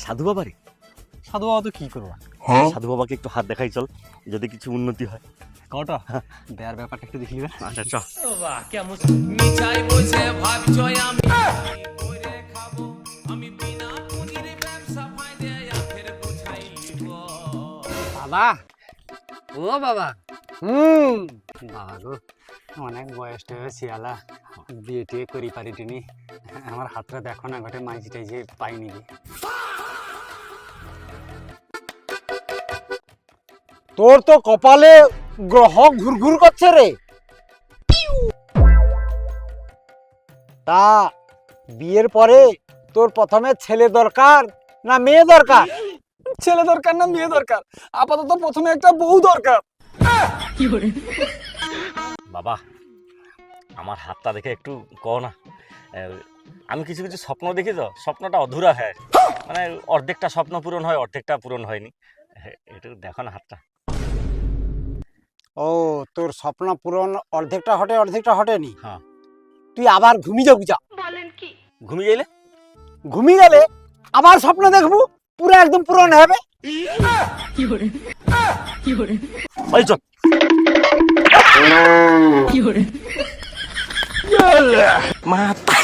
সাধু বাবা রে? সাধু বাবা তো কি করবা? সাধু বাবাকে একটু হাত দেখাই চল, যদি কিছু উন্নতি হয়। কটা দেয়ার ব্যাপারটা একটু দেখলি না? আচ্ছা চল। মিঠাই বসে ভাবছ আমি করে খাবো, আমি বিনা পুঁজির ব্যবসা ফাইদে আখের বোঝাই লিব। বাবা, ও বাবা, বাবা গো, অনেক বয়সটা হয়েছে আলা, বিয়ে টিয়ে করি পারিনি। আমার হাতটা দেখো না, ঘটে মাইজি টাইজি পাইনি গে। তোর তো কপালে গ্রহ ঘুরঘুর করছে রে। তা বিয়ের পরে তোর প্রথমে ছেলে দরকার না মেয়ে দরকার? ছেলে দরকার না মেয়ে দরকার? আপাতত প্রথমে একটা বউ দরকার। বাবা, আমার হাতটা দেখে একটু কও না। আমি কিছু কিছু স্বপ্ন দেখি তো, স্বপ্নটা অধুরা হয়, মানে অর্ধেকটা স্বপ্ন পূরণ হয়, অর্ধেকটা পূরণ হয়নি। একটু দেখো না হাতটা। ও, তোর স্বপ্ন পূরণ অর্ধেকটা হটে অর্ধেকটা হটেনি? হ্যাঁ। তুই আবার ঘুমিয়ে যাবি, যা। ঘুমিয়ে গেলে? ঘুমিয়ে গেলে আবার স্বপ্ন দেখবো, পুরো একদম পূরণ হবে। ওই চল। মাথা